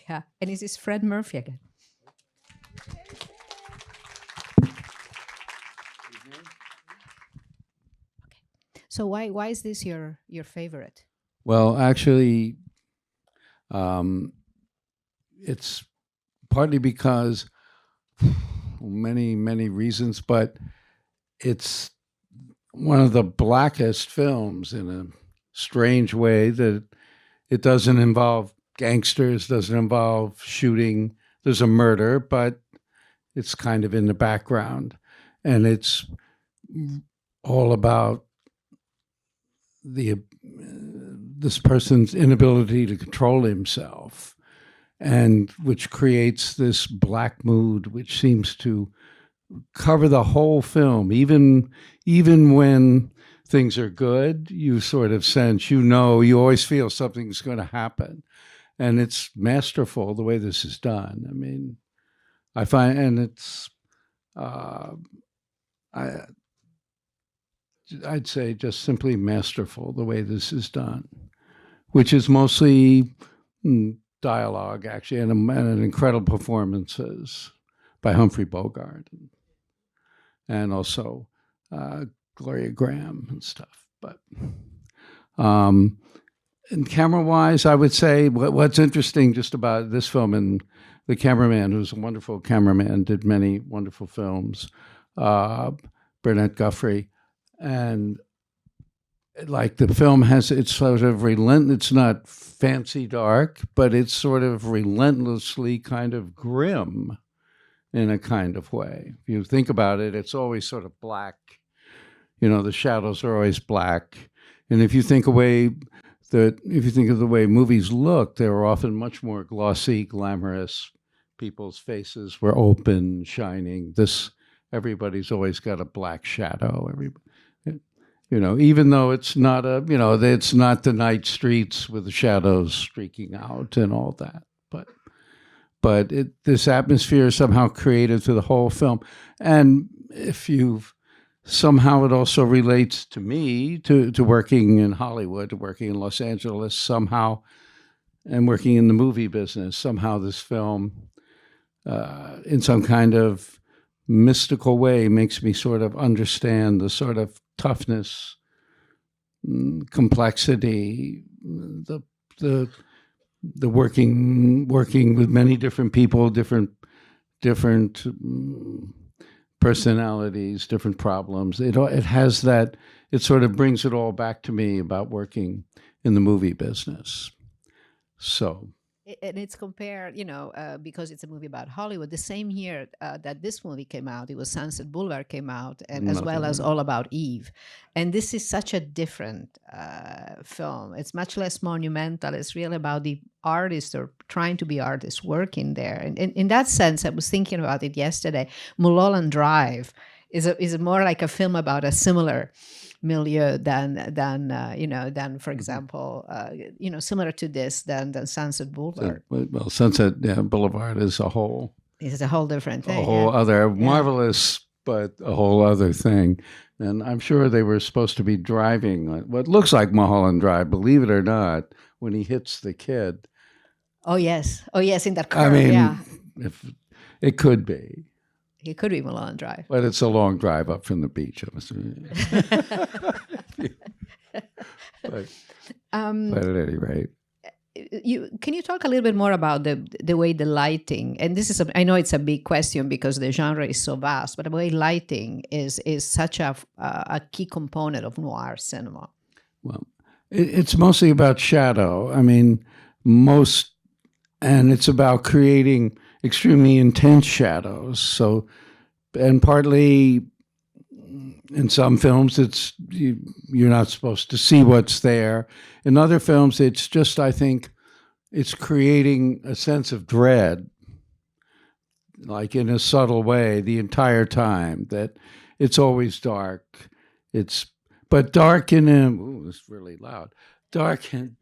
Yeah, and this is Fred Murphy again. So why is this your favorite? Well, actually, um, it's partly because many reasons, but it's one of the blackest films in a strange way that it doesn't involve gangsters, doesn't involve shooting. There's a murder, but it's kind of in the background, and it's all about the this person's inability to control himself, and which creates this black mood which seems to cover the whole film. Even when things are good, you sort of sense, you always feel something's going to happen, and it's masterful the way this is done. I mean, I find, and it's uh, I, I'd say just simply masterful the way this is done, which is mostly dialogue, actually, and incredible performances by Humphrey Bogart and also Gloria Graham and stuff. But um, and camera-wise, I would say what's interesting just about this film, and the cameraman, who's a wonderful cameraman, did many wonderful films, Burnett Guthrie, and like the film has, it's sort of it's not fancy dark, but it's sort of relentlessly kind of grim in a kind of way. If you think about it, it's always sort of black. The shadows are always black. And if you think of the way movies look, they were often much more glossy, glamorous. People's faces were open, shining. Everybody's always got a black shadow. Even though it's not it's not the night streets with the shadows streaking out and all that. But this atmosphere is somehow created through the whole film. And somehow it also relates to me, to working in Hollywood, to working in Los Angeles somehow, and working in the movie business. Somehow this film, in some kind of mystical way, makes me sort of understand the sort of toughness, complexity, the working with many different people, different personalities, different problems. It has that. It sort of brings it all back to me about working in the movie business. So And it's compared, because it's a movie about Hollywood. The same year that this movie came out, it was Sunset Boulevard came out, and as well as All About Eve. And this is such a different film. It's much less monumental. It's really about the artists or trying to be artists working there. And in that sense, I was thinking about it yesterday. Mulholland Drive is more like a film about a similar milieu than for example similar to this than Sunset Boulevard. Well, Sunset Boulevard is a whole. It's a whole different thing. A whole other marvelous, but a whole other thing. And I'm sure they were supposed to be driving what looks like Mulholland Drive, believe it or not, when he hits the kid. Oh yes, in that car. I mean, if it could be. It could be Mulholland Drive. But it's a long drive up from the beach. But at any rate. Can you talk a little bit more about the way the lighting, and this is I know it's a big question because the genre is so vast, but the way lighting is such a key component of noir cinema. Well, it's mostly about shadow. I mean, and it's about creating extremely intense shadows. So, and partly in some films, you're not supposed to see what's there. In other films, it's just, I think, it's creating a sense of dread, like in a subtle way, the entire time, that it's always dark. But dark it's really loud. Dark in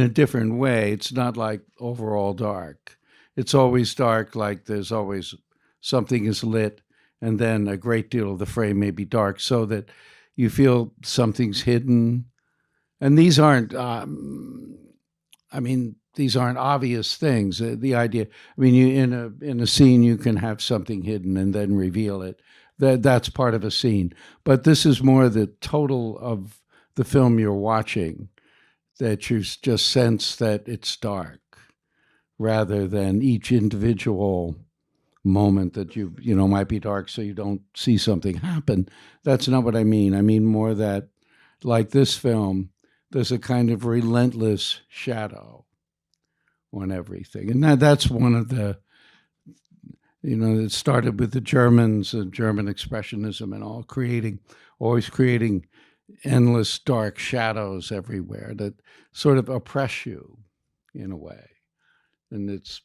a different way. It's not like overall dark. It's always dark, like there's always something is lit, and then a great deal of the frame may be dark, so that you feel something's hidden. And these aren't, these aren't obvious things. The idea, I mean, you in a scene you can have something hidden and then reveal it. That's part of a scene. But this is more the total of the film you're watching, that you just sense that it's dark, rather than each individual moment that you know might be dark, so you don't see something happen. That's not what I mean. I mean more that, like this film, there's a kind of relentless shadow on everything, and that's one of the, you know, it started with the Germans, German expressionism, and all always creating endless dark shadows everywhere that sort of oppress you in a way, and it's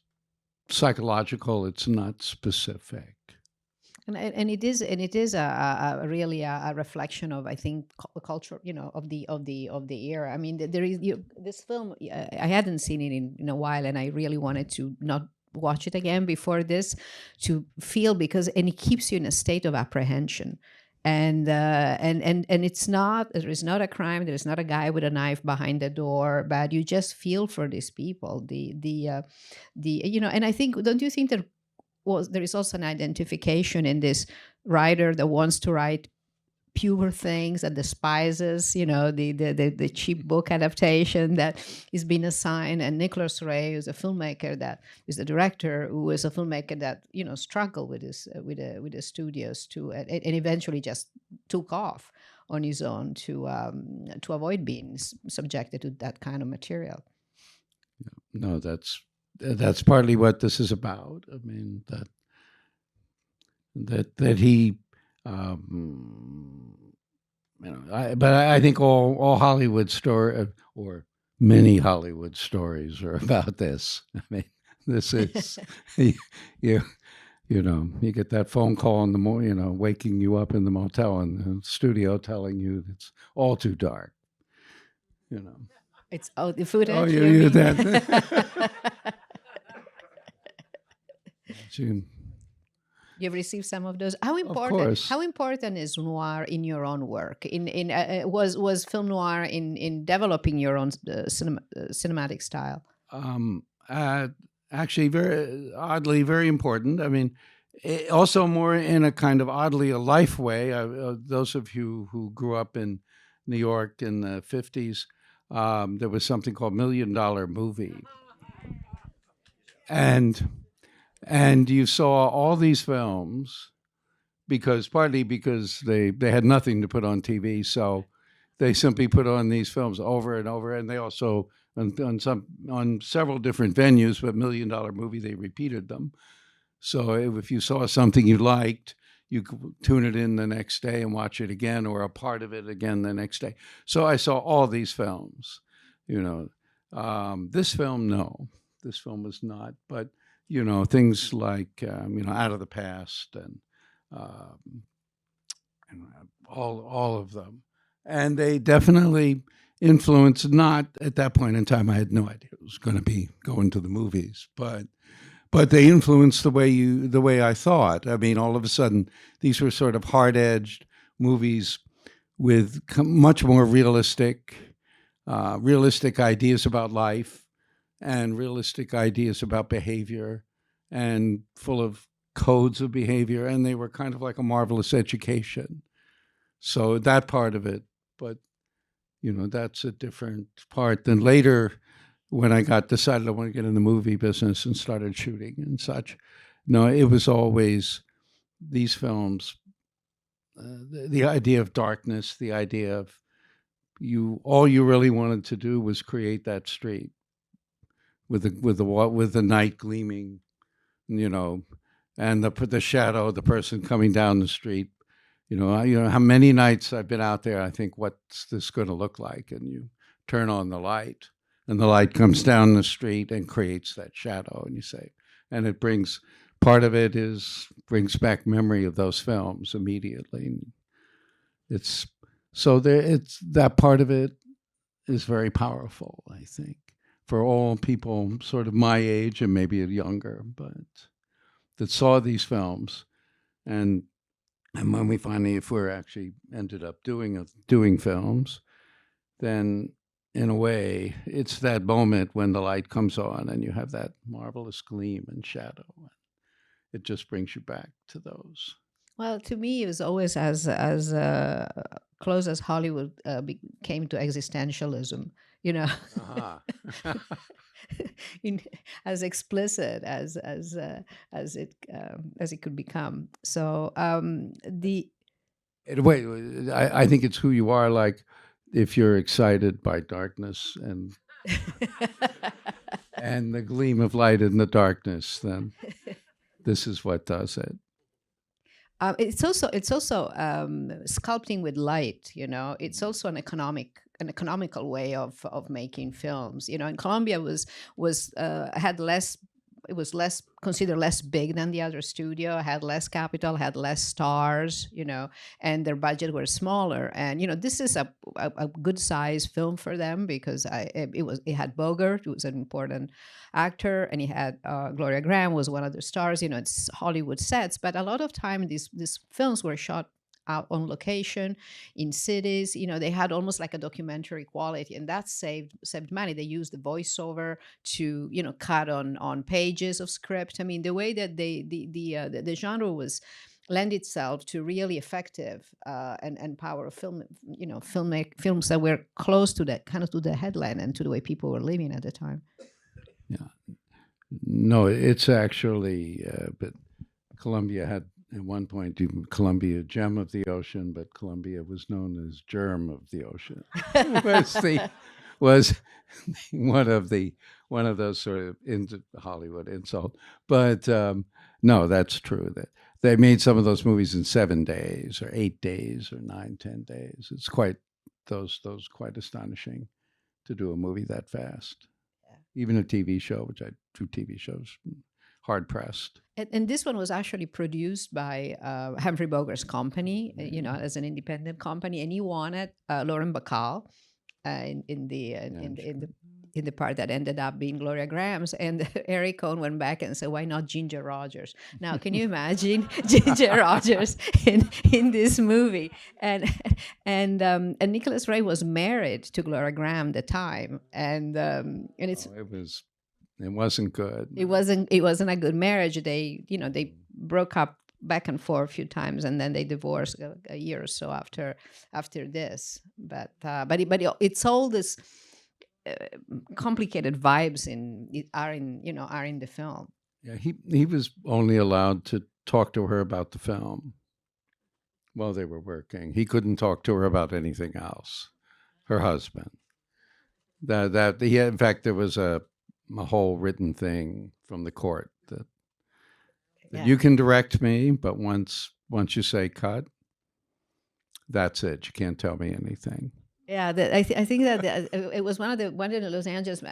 psychological. It's not specific. And it is a really a reflection of, I think, culture, you know, of the era. I mean, there is this film. I hadn't seen it in a while, and I really wanted to not watch it again before this, to feel, because and it keeps you in a state of apprehension. And it's not, there is not a crime, there is not a guy with a knife behind the door, but you just feel for these people, the you know. And I think, don't you think that there is also an identification in this writer that wants to write pure things and despises, you know, the cheap book adaptation that is being assigned. And Nicholas Ray, who's a filmmaker, that is the director, who is a filmmaker that, you know, struggled with this with the studios to and eventually just took off on his own to avoid being subjected to that kind of material. No, that's partly what this is about. I mean, that he, um, you know, but I think all Hollywood story, or many Hollywood stories are about this. I mean, this is you you know, you get that phone call in the morning, you know, waking you up in the motel in the studio, telling you it's all too dark. You know. It's, oh, the Oh, footage, you you mean? that. June. You've received some of those. Of course. How important is noir in your own work? In was film noir in developing your own cinematic style? Um, uh, Actually, very oddly, very important. I mean, also more in a kind of oddly a life way. Those of you who grew up in New York in the 50s, there was something called $1 Million Movie. And you saw all these films, because partly because they had nothing to put on TV, so they simply put on these films over and over, and they also on several different venues, but $1 Million Movie, they repeated them. So if you saw something you liked, you could tune it in the next day and watch it again, or a part of it again the next day. So I saw all these films. You know, this film, no, this film was not. But you know, things like you know, Out of the Past, um, and all of them, and they definitely influenced. Not at that point in time, I had no idea it was going to be going to the movies, but they influenced the way I thought. I mean, all of a sudden, these were sort of hard edged movies with much more realistic ideas about life, and realistic ideas about behavior, and full of codes of behavior, and they were kind of like a marvelous education. So that part of it, but you know, that's a different part than later when I decided I want to get in the movie business and started shooting and such. No, it was always these films, the idea of darkness, the idea of all you really wanted to do was create that street with the night gleaming, you know, and the shadow of the person coming down the street. You know how many nights I've been out there. I think, what's this going to look like? And you turn on the light, and the light comes down the street and creates that shadow. And you say, and it part of it brings back memory of those films immediately. It's so there. It's that part of it is very powerful, I think, for all people sort of my age and maybe younger, but that saw these films. And when we finally, if we're actually ended up doing films, then in a way, it's that moment when the light comes on and you have that marvelous gleam and shadow. It just brings you back to those. Well, to me, it was always as close as Hollywood came to existentialism. You know, Uh-huh. in, as explicit as it could become. So the Wait, I think it's who you are. Like, if you're excited by darkness and the gleam of light in the darkness, then this is what does it. It's also sculpting with light. You know, it's also an economical way of making films. You know, and Columbia was had less. It was less considered less big than the other studio. Had less capital, had less stars. You know, and their budget were smaller. And you know, this is a good size film for them because it had Bogart, who was an important actor, and he had Gloria Graham was one of the stars. You know, it's Hollywood sets, but a lot of time these films were shot out on location in cities. You know, they had almost like a documentary quality, and that saved money. They used the voiceover to cut on pages of script. I mean, the way that the genre was lend itself to really effective and power of film, films that were close to that kind of to the headline and to the way people were living at the time. Yeah. No, it's actually, but Columbia had at one point Columbia Gem of the Ocean, but Columbia was known as Germ of the Ocean. Was one of those sort of into Hollywood insult. But no, that's true. That they made some of those movies in 7 days, or 8 days, or 9, 10 days. It's quite those quite astonishing to do a movie that fast. Even a TV show, which I do TV shows, hard pressed. And this one was actually produced by Humphrey Bogart's company, as an independent company, and he wanted Lauren Bacall in the part that ended up being Gloria Graham's, and Eric Cohn went back and said, "Why not Ginger Rogers?" Now, can you imagine Ginger Rogers in this movie? And Nicholas Ray was married to Gloria Graham at the time, and it's it wasn't good. It wasn't a good marriage. They broke up back and forth a few times, and then they divorced a year or so after this. But it's all this complicated vibes are in the film. Yeah, he was only allowed to talk to her about the film while they were working. He couldn't talk to her about anything else. Her husband. In fact, there was a whole written thing from the court that you can direct me, but once you say cut, that's it. You can't tell me anything. Yeah, I think that it was one of the Los Angeles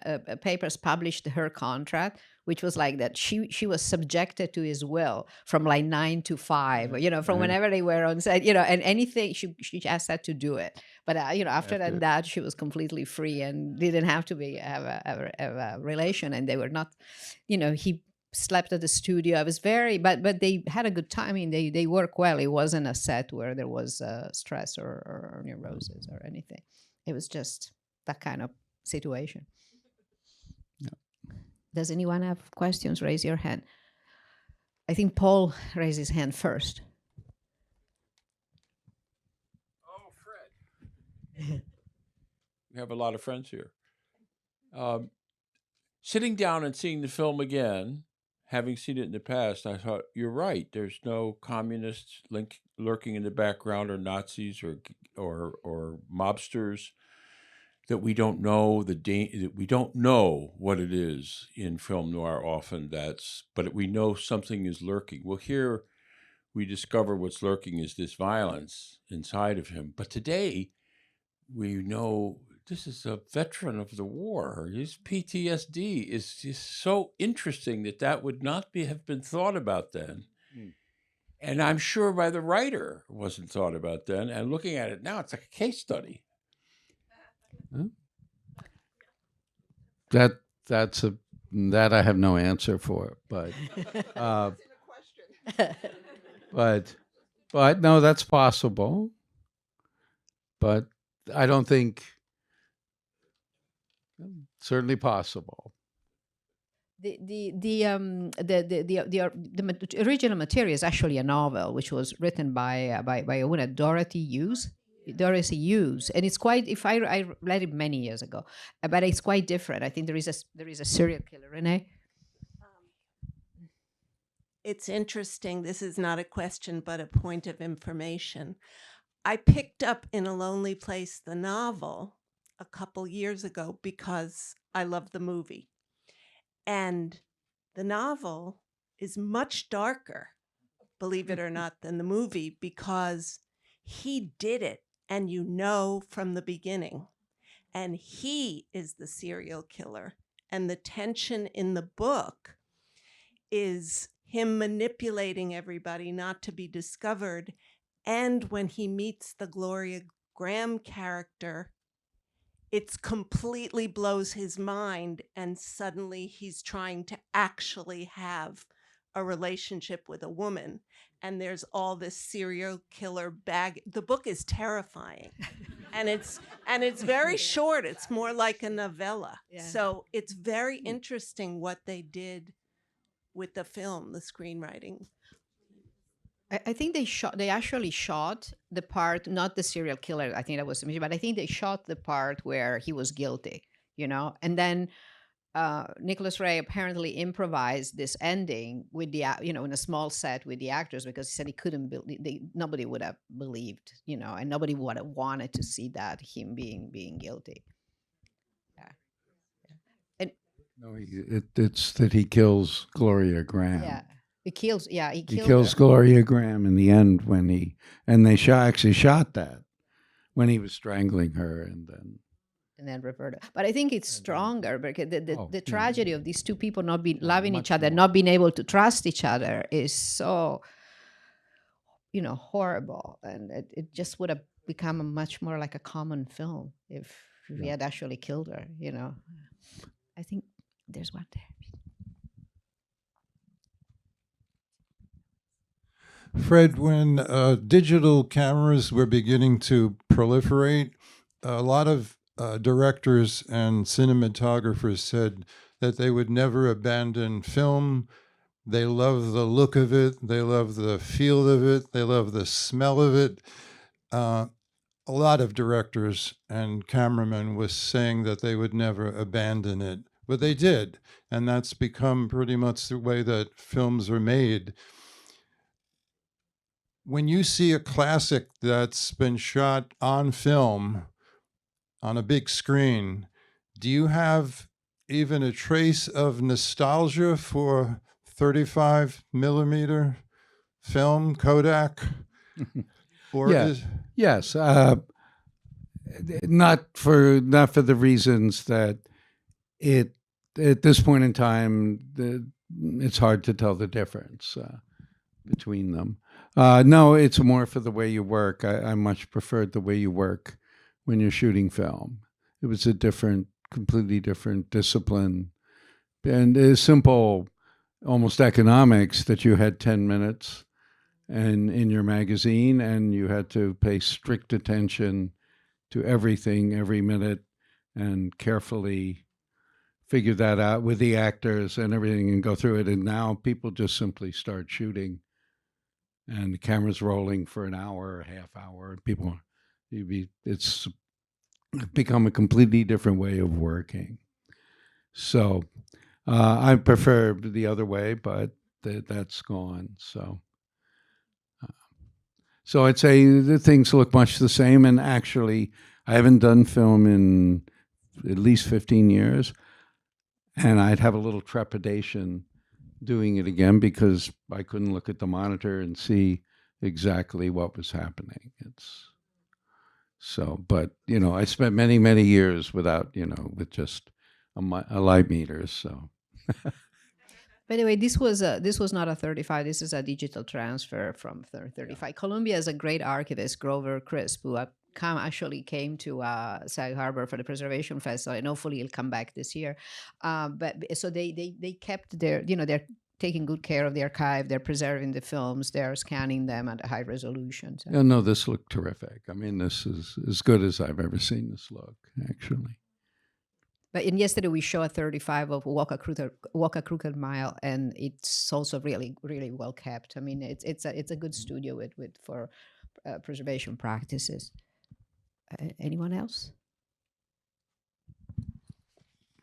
papers published her contract, which was like that she was subjected to his will from like 9 to 5, from whenever they were on set, and anything she just had to do it. But after that she was completely free and didn't have to have a relation, and they were not, he slept at the studio. I was but they had a good time. I mean, they work well. It wasn't a set where there was stress or neurosis or anything. It was just that kind of situation. Yeah. Does anyone have questions? Raise your hand. I think Paul raised his hand first. Oh, Fred. We have a lot of friends here. Sitting down and seeing the film again, having seen it in the past, I thought, you're right. There's no communists lurking in the background, or Nazis, or mobsters that we don't know that we don't know what it is in film noir. Often but we know something is lurking. Well, here we discover what's lurking is this violence inside of him. But today we know this is a veteran of the war. His PTSD is just so interesting that would not have been thought about then. Mm. And I'm sure by the writer wasn't thought about then. And looking at it now, it's like a case study. That I have no answer for, but but no, that's possible. But I don't think Certainly possible. The original material is actually a novel which was written by a woman, Dorothy Hughes, and it's quite. If I read it many years ago, but it's quite different. I think there is a serial killer, Renee. It's interesting. This is not a question, but a point of information. I picked up In a Lonely Place, the novel, a couple years ago because I love the movie. And the novel is much darker, believe it or not, than the movie because he did it, and you know from the beginning. And he is the serial killer. And the tension in the book is him manipulating everybody not to be discovered. And when he meets the Gloria Graham character, it completely blows his mind, and suddenly he's trying to actually have a relationship with a woman. And there's all this serial killer bag. The book is terrifying. and it's very short. It's more like a novella. Yeah. So it's very interesting what they did with the film, the screenwriting. I think they actually shot the part, not the serial killer. I think that was, but I think they shot the part where he was guilty, and then Nicholas Ray apparently improvised this ending with the, in a small set with the actors, because he said he couldn't believe, nobody would have believed, and nobody would have wanted to see that, him being guilty. Yeah. And No, it's that he kills Gloria Graham. yeah. He kills kills her. Gloria Graham in the end they actually shot that when he was strangling her and then Roberta. But I think it's stronger because the tragedy of these two people not loving each other, more. not being able to trust each other is so, horrible. And it just would have become much more like a common film if he had actually killed her, I think there's one there. Fred, when digital cameras were beginning to proliferate, a lot of directors and cinematographers said that they would never abandon film. They love the look of it. They love the feel of it. They love the smell of it. A lot of directors and cameramen was saying that they would never abandon it, but they did. And that's become pretty much the way that films are made. When you see a classic that's been shot on film, on a big screen, do you have even a trace of nostalgia for 35 millimeter film, Kodak? Or yes, not for the reasons that at this point in time, it's hard to tell the difference between them. No, it's more for the way you work. I much preferred the way you work when you're shooting film. It was a completely different discipline. And it's simple, almost economics, that you had 10 minutes and in your magazine, and you had to pay strict attention to everything, every minute, and carefully figure that out with the actors and everything and go through it. And now people just simply start shooting, and the camera's rolling for an hour or a half hour. It's become a completely different way of working. So I prefer the other way, but that's gone. So I'd say the things look much the same. And actually, I haven't done film in at least 15 years. And I'd have a little trepidation doing it again because I couldn't look at the monitor and see exactly what was happening. But I spent many, many years without, with just a light meter. So. By the way, this was not a 35. This is a digital transfer from 35. Columbia is a great archivist, Grover Crisp, who actually came to Sag Harbor for the Preservation Festival, and hopefully he'll come back this year. But so they kept their, they're taking good care of the archive. They're preserving the films. They're scanning them at a high resolution. So. Yeah, no, this looked terrific. I mean, this is as good as I've ever seen this look, actually. But in yesterday we show a 35 of Walk a Crooked Mile, and it's also really really well kept. I mean, it's a good studio with for preservation practices. Anyone else?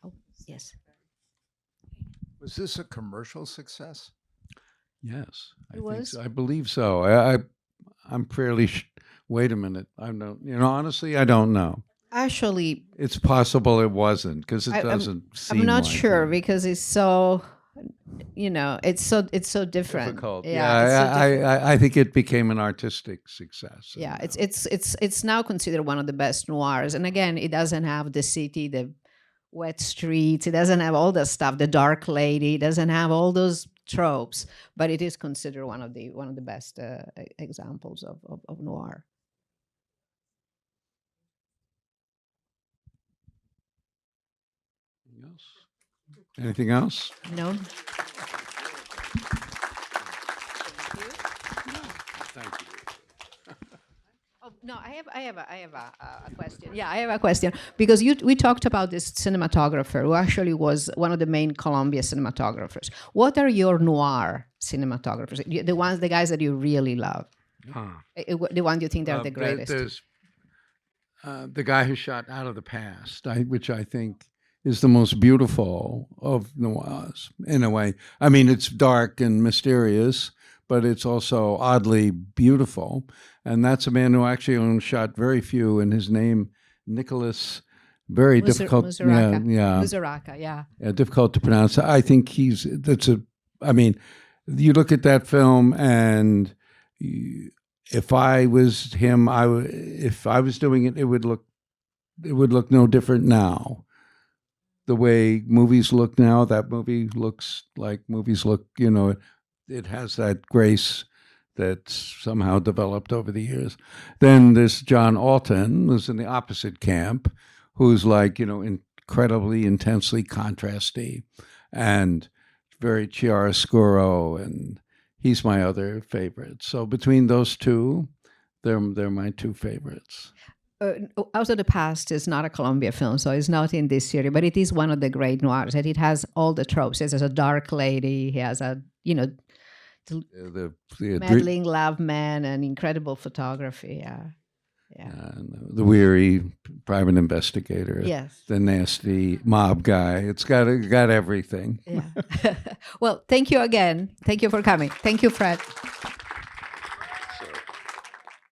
Oh yes. Was this a commercial success? Yes, I It think was? so. I believe so. I'm fairly. Wait a minute. I don't. Honestly, I don't know. Actually, It's possible it wasn't because it I'm doesn't seem. I'm not like sure it. because it's so, it's so different. Difficult. Yeah, it's so different. I think it became an artistic success. Yeah, and, it's now considered one of the best noirs. And again, it doesn't have the city, the wet streets. It doesn't have all the stuff. The dark lady. It doesn't have all those tropes. But it is considered one of the best examples of noir. Anything else? No. Thank you. Oh, no, I have a question. Yeah, I have a question because we talked about this cinematographer who actually was one of the main Columbia cinematographers. What are your noir cinematographers? The guys that you really love, the ones you think they're the greatest. There's the guy who shot Out of the Past, which I think is the most beautiful of noirs in a way. I mean, it's dark and mysterious, but it's also oddly beautiful. And that's a man who actually only shot very few, and his name, Nicholas, very difficult. Musaraka, yeah. Difficult to pronounce. I think I mean, you look at that film, and if I was him, if I was doing it, it would look no different now. The way movies look now, that movie looks like movies look, it has that grace that's somehow developed over the years. Then there's John Alton, who's in the opposite camp, who's like, incredibly, intensely contrasty and very chiaroscuro, and he's my other favorite. So between those two, they're my two favorites. Out of the Past is not a Columbia film, so it's not in this series, but it is one of the great noirs, and it has all the tropes. It has a dark lady, he has a, The meddling love man, and incredible photography. Yeah. The weary private investigator. Yes. The nasty mob guy. It's got everything. Yeah. Well, thank you again. Thank you for coming. Thank you, Fred.